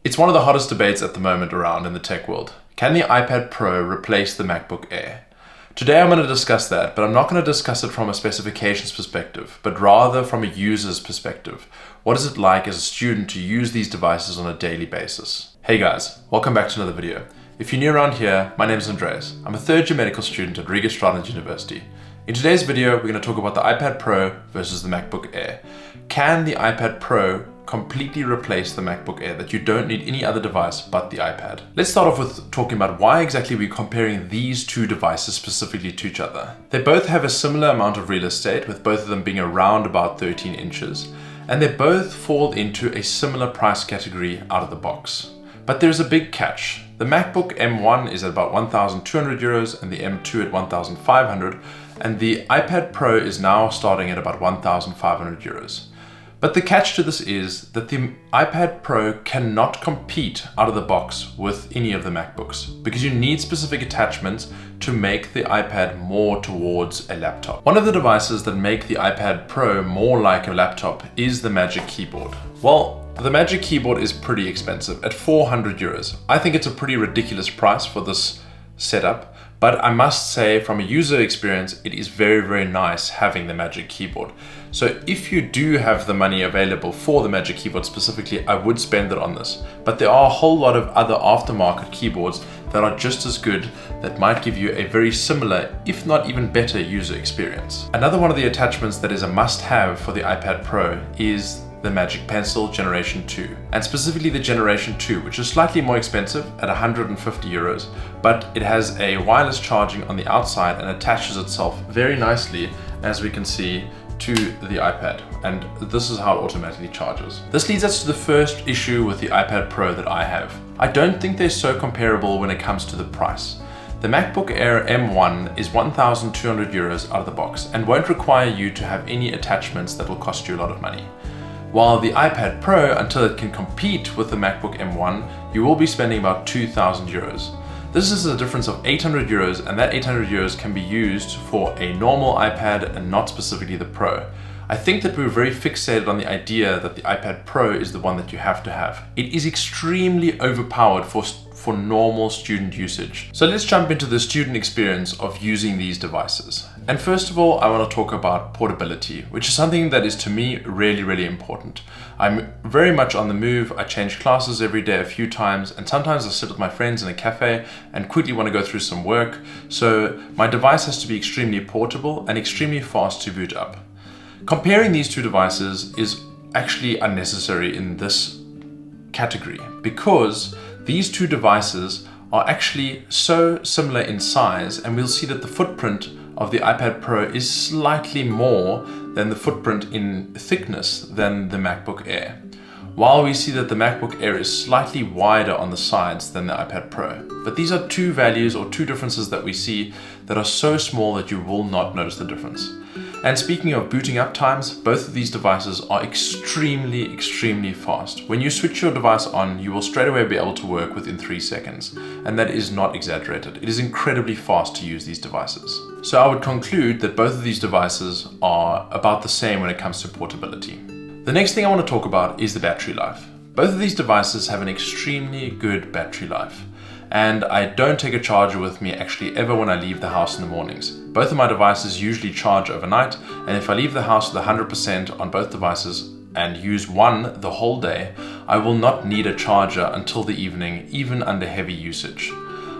It's one of the hottest debates at the moment around in the tech world. Can the iPad Pro replace the MacBook Air? Today I'm going to discuss that, but I'm not going to discuss it from a specifications perspective, but rather from a user's perspective. What is it like as a student to use these devices on a daily basis? Hey guys, welcome back to another video. If you're new around here, my name is Andreas. I'm a third year medical student at Riga Stradins University. In today's video, we're going to talk about the iPad Pro versus the MacBook Air. Can the iPad Pro completely replace the MacBook Air, that you don't need any other device but the iPad? Let's start off with talking about why exactly we're comparing these two devices specifically to each other. They both have a similar amount of real estate, with both of them being around about 13 inches, and they both fall into a similar price category out of the box. But there's a big catch. The MacBook M1 is at about 1,200 euros and the M2 at 1,500, and the iPad Pro is now starting at about 1,500 euros. But the catch to this is that the iPad Pro cannot compete out of the box with any of the MacBooks, because you need specific attachments to make the iPad more towards a laptop. One of the devices that make the iPad Pro more like a laptop is the Magic Keyboard. Well, the Magic Keyboard is pretty expensive at 400 euros. I think it's a pretty ridiculous price for this setup, but I must say from a user experience, it is very, very nice having the Magic Keyboard. So if you do have the money available for the Magic Keyboard specifically, I would spend it on this. But there are a whole lot of other aftermarket keyboards that are just as good, that might give you a very similar, if not even better, user experience. Another one of the attachments that is a must-have for the iPad Pro is the Magic Pencil Generation 2, and specifically the Generation 2, which is slightly more expensive at 150 euros, but it has a wireless charging on the outside and attaches itself very nicely, as we can see, to the iPad, and this is how it automatically charges. This leads us to the first issue with the iPad Pro that I have. I don't think they're so comparable when it comes to the price. The MacBook Air M1 is 1,200 euros out of the box and won't require you to have any attachments that will cost you a lot of money. While the iPad Pro, until it can compete with the MacBook M1, you will be spending about 2,000 euros. This is a difference of 800 euros, and that 800 euros can be used for a normal iPad and not specifically the Pro. I think that we're very fixated on the idea that the iPad Pro is the one that you have to have. It is extremely overpowered for normal student usage. So let's jump into the student experience of using these devices. And first of all, I want to talk about portability, which is something that is to me really, really important. I'm very much on the move. I change classes every day a few times, and sometimes I sit with my friends in a cafe and quickly want to go through some work. So my device has to be extremely portable and extremely fast to boot up. Comparing these two devices is actually unnecessary in this category, because these two devices are actually so similar in size, and we'll see that the footprint of the iPad Pro is slightly more than the footprint in thickness than the MacBook Air. While we see that the MacBook Air is slightly wider on the sides than the iPad Pro. But these are two values or two differences that we see that are so small that you will not notice the difference. And speaking of booting up times, both of these devices are extremely, extremely fast. When you switch your device on, you will straight away be able to work within 3 seconds. And that is not exaggerated. It is incredibly fast to use these devices. So I would conclude that both of these devices are about the same when it comes to portability. The next thing I want to talk about is the battery life. Both of these devices have an extremely good battery life. And I don't take a charger with me actually ever when I leave the house in the mornings. Both of my devices usually charge overnight, and if I leave the house with 100% on both devices and use one the whole day, I will not need a charger until the evening, even under heavy usage.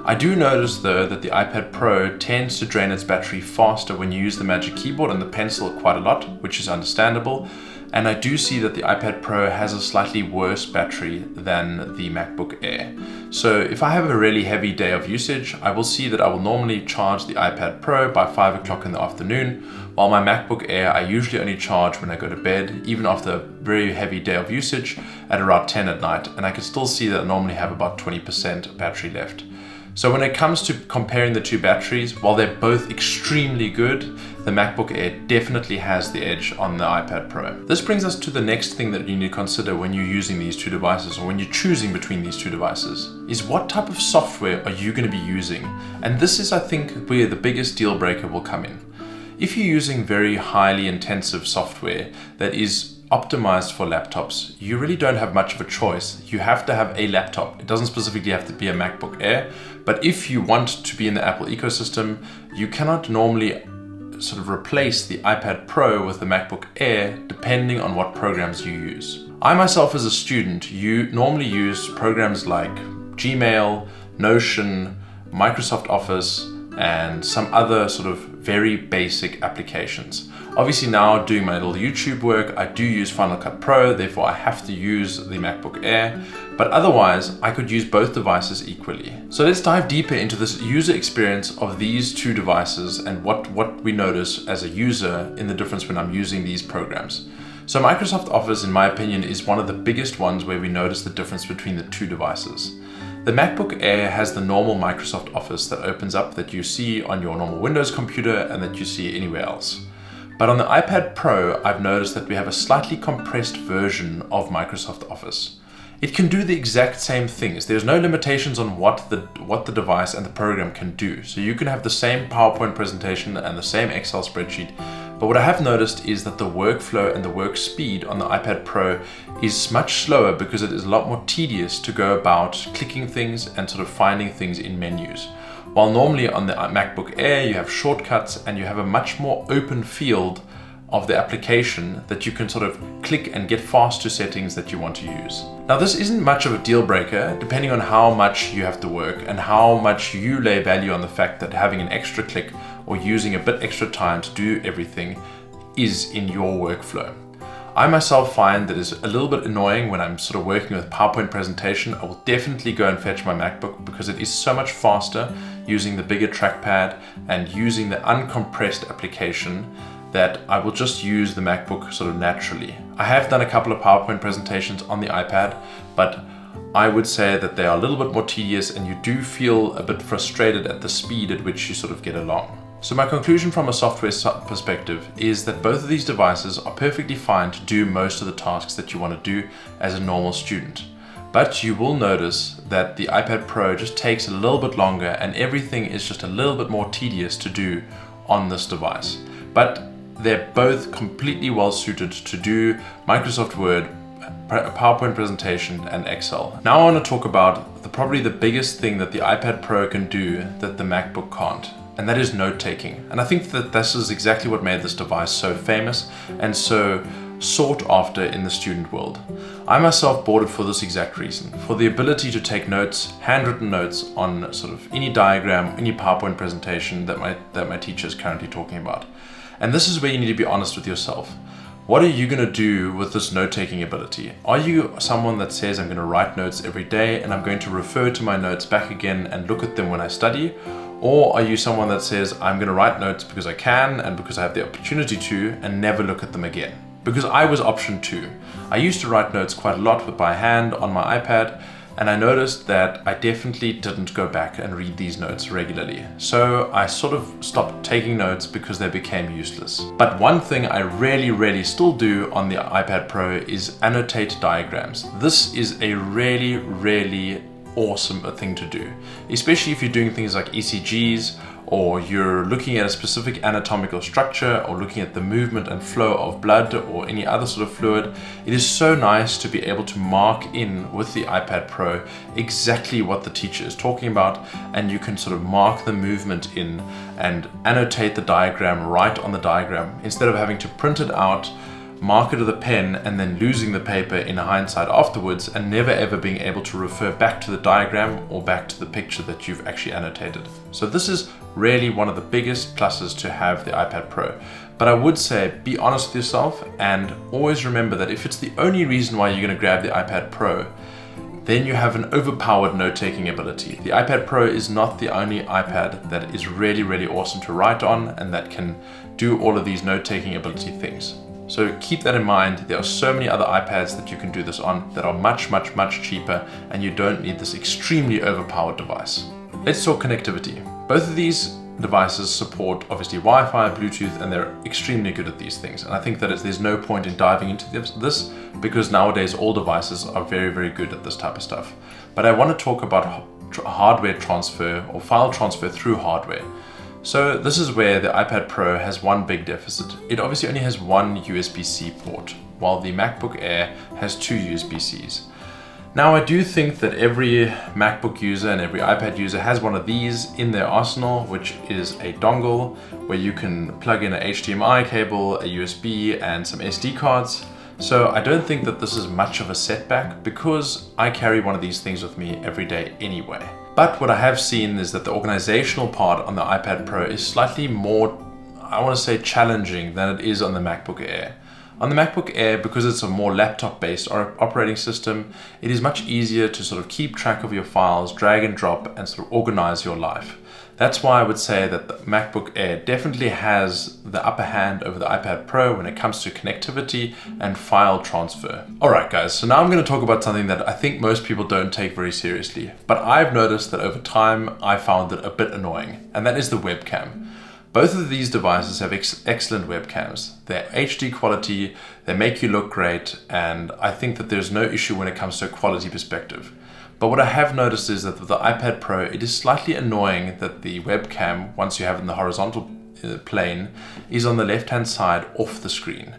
I do notice though that the iPad Pro tends to drain its battery faster when you use the Magic Keyboard and the pencil quite a lot, which is understandable. And I do see that the iPad Pro has a slightly worse battery than the MacBook Air. So if I have a really heavy day of usage, I will see that I will normally charge the iPad Pro by 5 o'clock in the afternoon, while my MacBook Air I usually only charge when I go to bed, even after a very heavy day of usage, at around 10 at night, and I can still see that I normally have about 20% battery left. So when it comes to comparing the two batteries, while they're both extremely good, the MacBook Air definitely has the edge on the iPad Pro. This brings us to the next thing that you need to consider when you're using these two devices, or when you're choosing between these two devices, is what type of software are you going to be using? And this is, I think, where the biggest deal breaker will come in. If you're using very highly intensive software that is optimized for laptops, you really don't have much of a choice. You have to have a laptop. It doesn't specifically have to be a MacBook Air, but if you want to be in the Apple ecosystem, you cannot normally sort of replace the iPad Pro with the MacBook Air depending on what programs you use. I myself as a student, you normally use programs like Gmail, Notion, Microsoft Office, and some other sort of very basic applications. Obviously now doing my little YouTube work, I do use Final Cut Pro, therefore I have to use the MacBook Air, but otherwise I could use both devices equally. So let's dive deeper into this user experience of these two devices and what we notice as a user in the difference when I'm using these programs. So Microsoft Office, in my opinion, is one of the biggest ones where we notice the difference between the two devices. The MacBook Air has the normal Microsoft Office that opens up that you see on your normal Windows computer and that you see anywhere else. But on the iPad Pro, I've noticed that we have a slightly compressed version of Microsoft Office. It can do the exact same things. There's no limitations on what the device and the program can do. So you can have the same PowerPoint presentation and the same Excel spreadsheet. But what I have noticed is that the workflow and the work speed on the iPad Pro is much slower because it is a lot more tedious to go about clicking things and sort of finding things in menus. While normally on the MacBook Air, you have shortcuts and you have a much more open field of the application that you can sort of click and get fast to settings that you want to use. Now this isn't much of a deal breaker depending on how much you have to work and how much you lay value on the fact that having an extra click or using a bit extra time to do everything is in your workflow. I myself find that it's a little bit annoying when I'm sort of working with PowerPoint presentation. I will definitely go and fetch my MacBook because it is so much faster using the bigger trackpad and using the uncompressed application that I will just use the MacBook sort of naturally. I have done a couple of PowerPoint presentations on the iPad, but I would say that they are a little bit more tedious and you do feel a bit frustrated at the speed at which you sort of get along. So my conclusion from a software perspective is that both of these devices are perfectly fine to do most of the tasks that you want to do as a normal student. But you will notice that the iPad Pro just takes a little bit longer and everything is just a little bit more tedious to do on this device. But they're both completely well suited to do Microsoft Word, PowerPoint presentation, and Excel. Now I want to talk about probably the biggest thing that the iPad Pro can do that the MacBook can't, and that is note taking. And I think that this is exactly what made this device so famous and so sought after in the student world. I myself bought it for this exact reason, for the ability to take notes, handwritten notes on sort of any diagram, any PowerPoint presentation that my teacher is currently talking about. And this is where you need to be honest with yourself. What are you going to do with this note-taking ability? Are you someone that says, I'm going to write notes every day and I'm going to refer to my notes back again and look at them when I study? Or are you someone that says, I'm going to write notes because I can and because I have the opportunity to and never look at them again? Because I was option 2. I used to write notes quite a lot by hand on my iPad, and I noticed that I definitely didn't go back and read these notes regularly. So I sort of stopped taking notes because they became useless. But one thing I really still do on the iPad Pro is annotate diagrams. This is a really awesome thing to do, especially if you're doing things like ECGs, or you're looking at a specific anatomical structure, or looking at the movement and flow of blood or any other sort of fluid. It is so nice to be able to mark in with the iPad Pro exactly what the teacher is talking about, and you can sort of mark the movement in and annotate the diagram right on the diagram instead of having to print it out, mark it with a pen, and then losing the paper in hindsight afterwards and never ever being able to refer back to the diagram or back to the picture that you've actually annotated. So this is really one of the biggest pluses to have the iPad Pro. But I would say be honest with yourself and always remember that if it's the only reason why you're going to grab the iPad Pro, then you have an overpowered note-taking ability. The iPad Pro is not the only iPad that is really awesome to write on and that can do all of these note-taking ability things. So keep that in mind. There are so many other iPads that you can do this on that are much cheaper, and you don't need this extremely overpowered device. Let's talk connectivity. Both of these devices support obviously Wi-Fi, Bluetooth, and they're extremely good at these things. And I think that there's no point in diving into this because nowadays all devices are very good at this type of stuff. But I want to talk about hardware transfer or file transfer through hardware. So this is where the iPad Pro has one big deficit. It obviously only has one USB-C port. while the MacBook Air has 2 USB-Cs. Now, I do think that every MacBook user and every iPad user has one of these in their arsenal, which is a dongle where you can plug in an HDMI cable, a USB, and some SD cards. So I don't think that this is much of a setback because I carry one of these things with me every day anyway. But what I have seen is that the organizational part on the iPad Pro is slightly more, I want to say, challenging than it is on the MacBook Air. On the MacBook Air, because it's a more laptop-based operating system, it is much easier to sort of keep track of your files, drag and drop, and sort of organize your life. That's why I would say that the MacBook Air definitely has the upper hand over the iPad Pro when it comes to connectivity and file transfer. Alright guys, so now I'm going to talk about something that I think most people don't take very seriously, but I've noticed that over time I found it a bit annoying, and that is the webcam. Both of these devices have excellent webcams. They're HD quality, they make you look great, and I think that there's no issue when it comes to a quality perspective. But what I have noticed is that with the iPad Pro, it is slightly annoying that the webcam, once you have it in the horizontal plane, is on the left-hand side off the screen.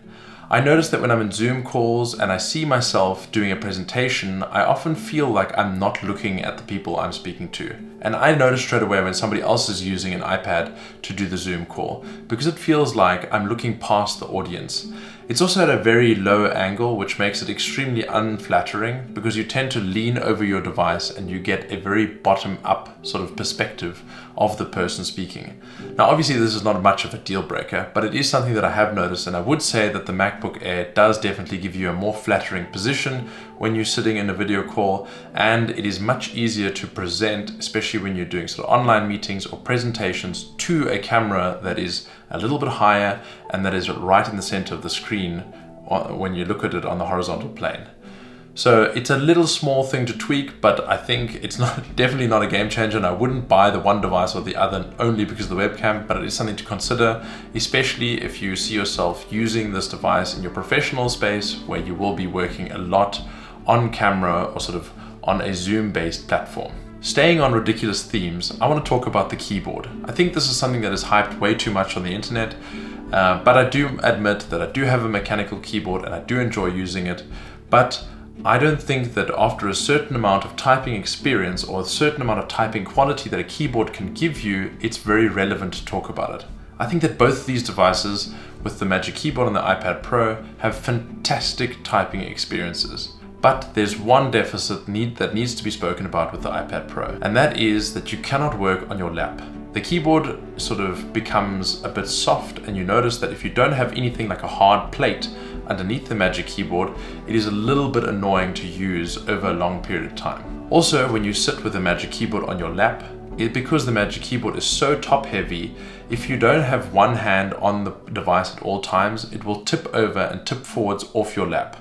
I notice that when I'm in Zoom calls and I see myself doing a presentation, I often feel like I'm not looking at the people I'm speaking to. And I notice straight away when somebody else is using an iPad to do the Zoom call, because it feels like I'm looking past the audience. It's also at a very low angle, which makes it extremely unflattering because you tend to lean over your device and you get a very bottom-up sort of perspective of the person speaking. Now, obviously, this is not much of a deal breaker, but it is something that I have noticed, and I would say that the MacBook Air does definitely give you a more flattering position when you're sitting in a video call, and it is much easier to present, especially when you're doing sort of online meetings or presentations, to a camera that is a little bit higher and that is right in the center of the screen when you look at it on the horizontal plane. So it's a little small thing to tweak, but I think it's definitely not a game changer, and I wouldn't buy the one device or the other only because of the webcam, but it is something to consider, especially if you see yourself using this device in your professional space where you will be working a lot on camera or sort of on a Zoom-based platform. Staying on ridiculous themes, I want to talk about the keyboard. I think this is something that is hyped way too much on the internet, but I do admit that I do have a mechanical keyboard and I do enjoy using it, but I don't think that after a certain amount of typing experience or a certain amount of typing quality that a keyboard can give you, it's very relevant to talk about it. I think that both these devices, with the Magic Keyboard and the iPad Pro, have fantastic typing experiences. But there's one deficit that needs to be spoken about with the iPad Pro, and that is that you cannot work on your lap. The keyboard sort of becomes a bit soft, and you notice that if you don't have anything like a hard plate underneath the Magic Keyboard, it is a little bit annoying to use over a long period of time. Also, when you sit with the Magic Keyboard on your lap, because the Magic Keyboard is so top heavy, if you don't have one hand on the device at all times, it will tip over and tip forwards off your lap.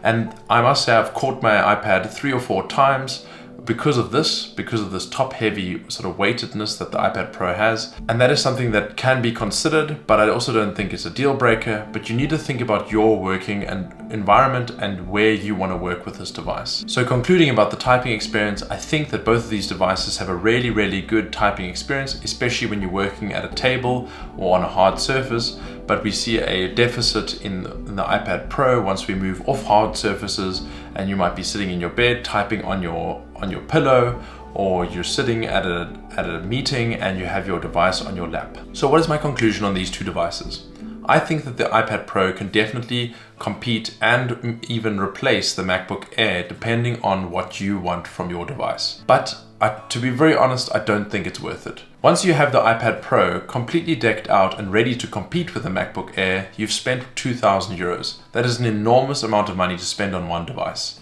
And I must say I've caught my iPad 3 or 4 times because of this top heavy sort of weightedness that the iPad Pro has. And that is something that can be considered, but I also don't think it's a deal breaker. But you need to think about your working and environment and where you want to work with this device. So concluding about the typing experience, I think that both of these devices have a really, really good typing experience, especially when you're working at a table or on a hard surface. But we see a deficit in the iPad Pro once we move off hard surfaces, and you might be sitting in your bed typing on your pillow, or you're sitting at a meeting and you have your device on your lap. So what is my conclusion on these two devices? I think that the iPad Pro can definitely compete and even replace the MacBook Air depending on what you want from your device. But to be very honest, I don't think it's worth it. Once you have the iPad Pro completely decked out and ready to compete with the MacBook Air, you've spent 2,000 euros. That is an enormous amount of money to spend on one device.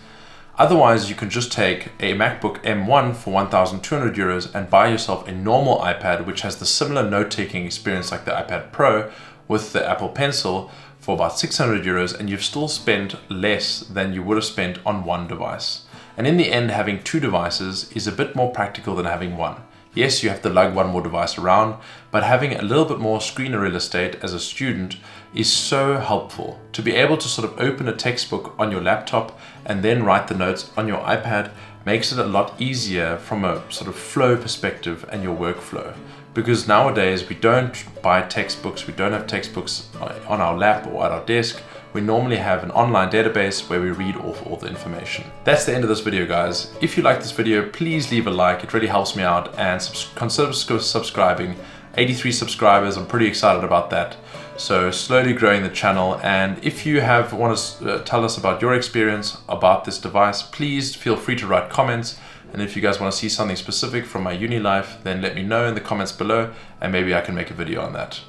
Otherwise, you can just take a MacBook M1 for 1,200 euros and buy yourself a normal iPad which has the similar note-taking experience like the iPad Pro with the Apple Pencil for about 600 euros, and you've still spent less than you would have spent on one device. And in the end, having two devices is a bit more practical than having one. Yes, you have to lug one more device around, but having a little bit more screen real estate as a student is so helpful. To be able to sort of open a textbook on your laptop and then write the notes on your iPad makes it a lot easier from a sort of flow perspective and your workflow. Because nowadays we don't buy textbooks, we don't have textbooks on our lap or at our desk. we normally have an online database where we read off all the information. That's the end of this video, guys. If you like this video, please leave a like. It really helps me out, and consider subscribing. 83 subscribers, I'm pretty excited about that. So slowly growing the channel, and if you want to tell us about your experience about this device, please feel free to write comments. And if you guys want to see something specific from my uni life, then let me know in the comments below, and maybe I can make a video on that.